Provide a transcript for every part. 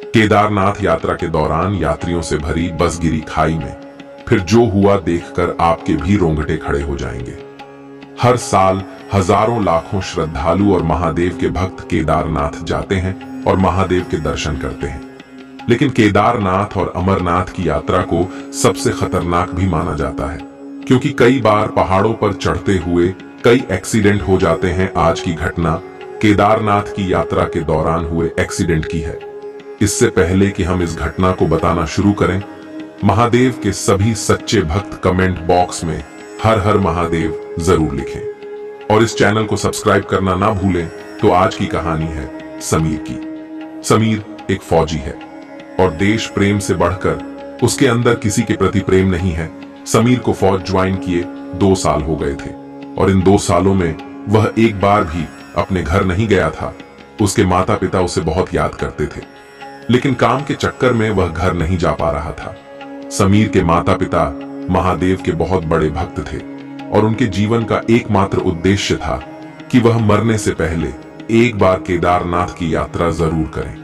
केदारनाथ यात्रा के दौरान यात्रियों से भरी बस गिरी खाई में। फिर जो हुआ देखकर आपके भी रोंगटे खड़े हो जाएंगे। हर साल हजारों लाखों श्रद्धालु और महादेव के भक्त केदारनाथ जाते हैं और महादेव के दर्शन करते हैं। लेकिन केदारनाथ और अमरनाथ की यात्रा को सबसे खतरनाक भी माना जाता है, क्योंकि कई बार पहाड़ों पर चढ़ते हुए कई एक्सीडेंट हो जाते हैं। आज की घटना केदारनाथ की यात्रा के दौरान हुए एक्सीडेंट की है। इससे पहले कि हम इस घटना को बताना शुरू करें, महादेव के सभी सच्चे भक्त कमेंट बॉक्स में हर हर महादेव जरूर लिखें और इस चैनल को सब्सक्राइब करना ना भूलें। तो आज की कहानी है समीर की। समीर एक फौजी है और देश प्रेम से बढ़कर उसके अंदर किसी के प्रति प्रेम नहीं है। समीर को फौज ज्वाइन किए 2 साल हो गए थे और इन 2 सालों में वह एक बार भी अपने घर नहीं गया था। उसके माता पिता उसे बहुत याद करते थे, लेकिन काम के चक्कर में वह घर नहीं जा पा रहा था। समीर के माता पिता महादेव के बहुत बड़े भक्त थे और उनके जीवन का एकमात्र उद्देश्य था कि वह मरने से पहले एक बार केदारनाथ की यात्रा जरूर करें,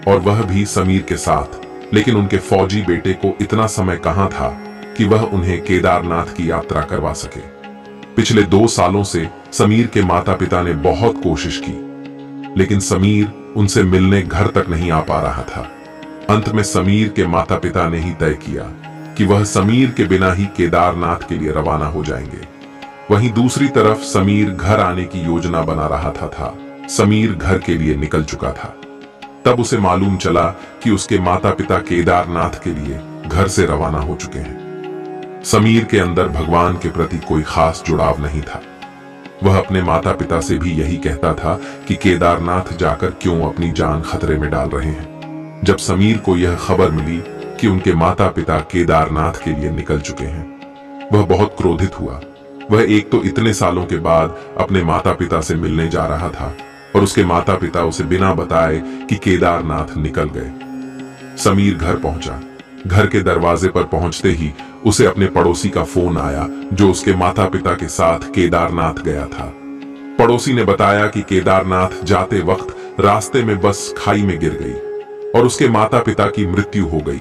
और वह भी समीर के साथ। लेकिन उनके फौजी बेटे को इतना समय कहां था कि वह उन्हें केदारनाथ की यात्रा करवा सके। पिछले 2 सालों से समीर के माता पिता ने बहुत कोशिश की, लेकिन समीर उनसे मिलने घर तक नहीं आ पा रहा था। अंत में समीर के माता पिता ने ही तय किया कि वह समीर के बिना ही केदारनाथ के लिए रवाना हो जाएंगे। वहीं दूसरी तरफ समीर घर आने की योजना बना रहा था। समीर घर के लिए निकल चुका था। तब उसे मालूम चला कि उसके माता पिता केदारनाथ के लिए घर से रवाना हो चुके हैं। समीर के अंदर भगवान के प्रति कोई खास जुड़ाव नहीं था। वह अपने माता पिता से भी यही कहता था कि केदारनाथ जाकर क्यों अपनी जान खतरे में डाल रहे हैं। जब समीर को यह खबर मिली कि उनके माता पिता केदारनाथ के लिए निकल चुके हैं, वह बहुत क्रोधित हुआ। वह एक तो इतने सालों के बाद अपने माता पिता से मिलने जा रहा था और उसके माता पिता उसे बिना बताए कि केदारनाथ निकल गए। समीर घर पहुंचा। घर के दरवाजे पर पहुंचते ही उसे अपने पड़ोसी का फोन आया, जो उसके माता पिता के साथ केदारनाथ गया था। पड़ोसी ने बताया कि केदारनाथ जाते वक्त रास्ते में बस खाई में गिर गई और उसके माता पिता की मृत्यु हो गई।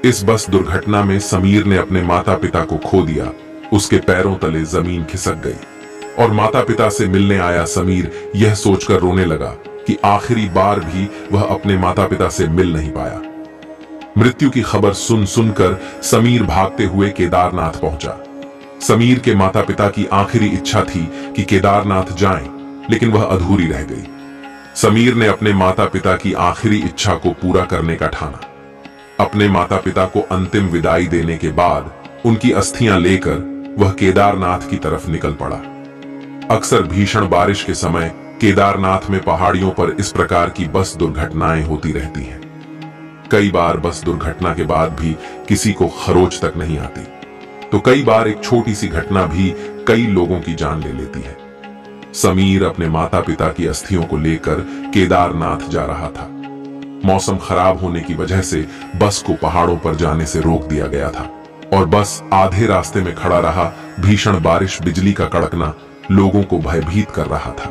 इस बस दुर्घटना में समीर ने अपने माता पिता को खो दिया। उसके पैरों तले जमीन खिसक गई और माता पिता से मिलने आया समीर यह सोचकर रोने लगा कि आखिरी बार भी वह अपने माता पिता से मिल नहीं पाया। मृत्यु की खबर सुनकर समीर भागते हुए केदारनाथ पहुंचा। समीर के माता पिता की आखिरी इच्छा थी कि केदारनाथ जाएं, लेकिन वह अधूरी रह गई। समीर ने अपने माता पिता की आखिरी इच्छा को पूरा करने का ठाना। अपने माता पिता को अंतिम विदाई देने के बाद उनकी अस्थियां लेकर वह केदारनाथ की तरफ निकल पड़ा। अक्सर भीषण बारिश के समय केदारनाथ में पहाड़ियों पर इस प्रकार की बस दुर्घटनाएं होती रहती हैं। कई बार बस दुर्घटना के बाद भी किसी को खरोच तक नहीं आती, तो कई बार एक छोटी सी घटना भी कई लोगों की जान ले लेती है। समीर अपने माता पिता की अस्थियों को लेकर केदारनाथ जा रहा था। मौसम खराब होने की वजह से बस को पहाड़ों पर जाने से रोक दिया गया था और बस आधे रास्ते में खड़ा रहा। भीषण बारिश, बिजली का कड़कना लोगों को भयभीत कर रहा था।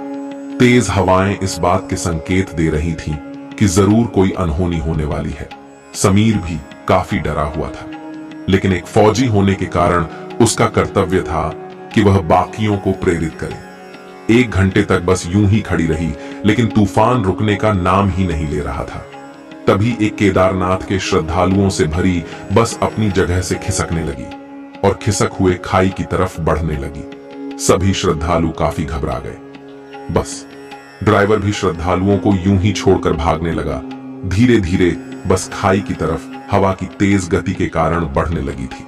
तेज हवाएं इस बात के संकेत दे रही थीं कि जरूर कोई अनहोनी होने वाली है। समीर भी काफी डरा हुआ था, लेकिन एक फौजी होने के कारण उसका कर्तव्य था कि वह बाकियों को प्रेरित करे। 1 घंटे तक बस यूं ही खड़ी रही, लेकिन तूफान रुकने का नाम ही नहीं ले रहा था। तभी एक केदारनाथ के श्रद्धालुओं से भरी बस अपनी जगह से खिसकने लगी और खिसक हुए खाई की तरफ बढ़ने लगी। सभी श्रद्धालु काफी घबरा गए। बस ड्राइवर भी श्रद्धालुओं को यूं ही छोड़कर भागने लगा। धीरे धीरे बस खाई की तरफ हवा की तेज गति के कारण बढ़ने लगी थी।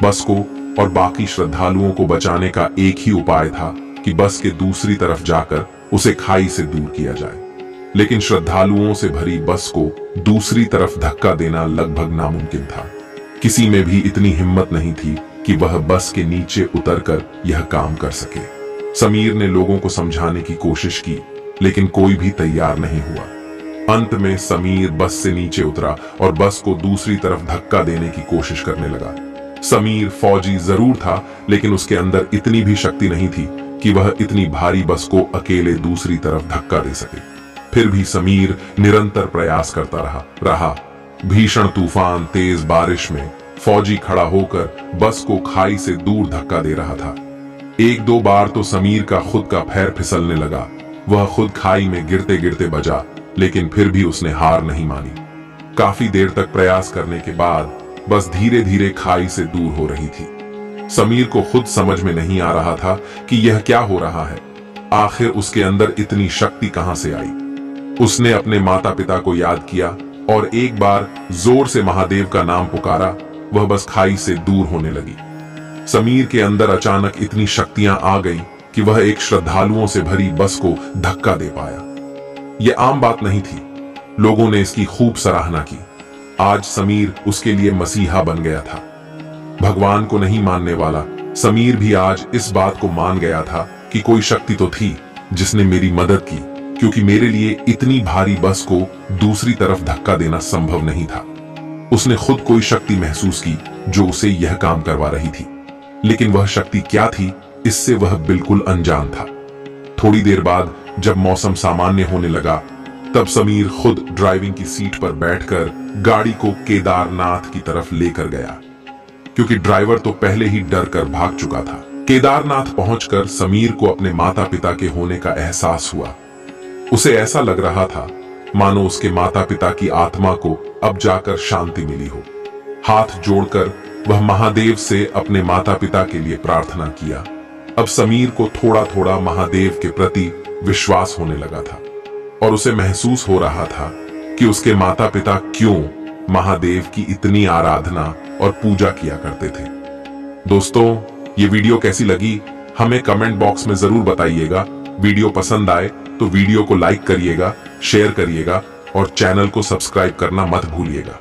बस को और बाकी श्रद्धालुओं को बचाने का एक ही उपाय था कि बस के दूसरी तरफ जाकर उसे खाई से दूर किया जाए। लेकिन श्रद्धालुओं से भरी बस को दूसरी तरफ धक्का देना लगभग नामुमकिन था। किसी में भी इतनी हिम्मत नहीं थी कि वह बस के नीचे उतरकर यह काम कर सके। समीर ने लोगों को समझाने की कोशिश की, लेकिन कोई भी तैयार नहीं हुआ। अंत में समीर बस से नीचे उतरा और बस को दूसरी तरफ धक्का देने की कोशिश करने लगा। समीर फौजी जरूर था, लेकिन उसके अंदर इतनी भी शक्ति नहीं थी कि वह इतनी भारी बस को अकेले दूसरी तरफ धक्का दे सके। फिर भी समीर निरंतर प्रयास करता रहा। भीषण तूफान, तेज बारिश में फौजी खड़ा होकर बस को खाई से दूर धक्का दे रहा था। एक दो बार तो समीर का खुद का पैर फिसलने लगा। वह खुद खाई में गिरते गिरते बचा, लेकिन फिर भी उसने हार नहीं मानी। काफी देर तक प्रयास करने के बाद बस धीरे धीरे खाई से दूर हो रही थी। समीर को खुद समझ में नहीं आ रहा था कि यह क्या हो रहा है। आखिर उसके अंदर इतनी शक्ति कहां से आई। उसने अपने माता पिता को याद किया और एक बार जोर से महादेव का नाम पुकारा। वह बस खाई से दूर होने लगी। समीर के अंदर अचानक इतनी शक्तियां आ गई कि वह एक श्रद्धालुओं से भरी बस को धक्का दे पाया। यह आम बात नहीं थी। लोगों ने इसकी खूब सराहना की। आज समीर उसके लिए मसीहा बन गया था। भगवान को नहीं मानने वाला समीर भी आज इस बात को मान गया था कि कोई शक्ति तो थी जिसने मेरी मदद की, क्योंकि मेरे लिए इतनी भारी बस को दूसरी तरफ धक्का देना संभव नहीं था। उसने खुद कोई शक्ति महसूस की जो उसे यह काम करवा रही थी, लेकिन वह शक्ति क्या थी, इससे वह बिल्कुल अनजान था। थोड़ी देर बाद जब मौसम सामान्य होने लगा, तब समीर खुद ड्राइविंग की सीट पर बैठकर गाड़ी को केदारनाथ की तरफ लेकर गया, क्योंकि ड्राइवर तो पहले ही डर कर भाग चुका था। केदारनाथ पहुंचकर समीर को अपने माता पिता के होने का एहसास हुआ। उसे ऐसा लग रहा था मानो उसके माता पिता की आत्मा को अब जाकर शांति मिली हो। हाथ जोड़कर वह महादेव से अपने माता पिता के लिए प्रार्थना किया। अब समीर को थोड़ा थोड़ा महादेव के प्रति विश्वास होने लगा था और उसे महसूस हो रहा था कि उसके माता पिता क्यों महादेव की इतनी आराधना और पूजा किया करते थे। दोस्तों, ये वीडियो कैसी लगी हमें कमेंट बॉक्स में जरूर बताइएगा। वीडियो पसंद आए तो वीडियो को लाइक करिएगा, शेयर करिएगा और चैनल को सब्सक्राइब करना मत भूलिएगा।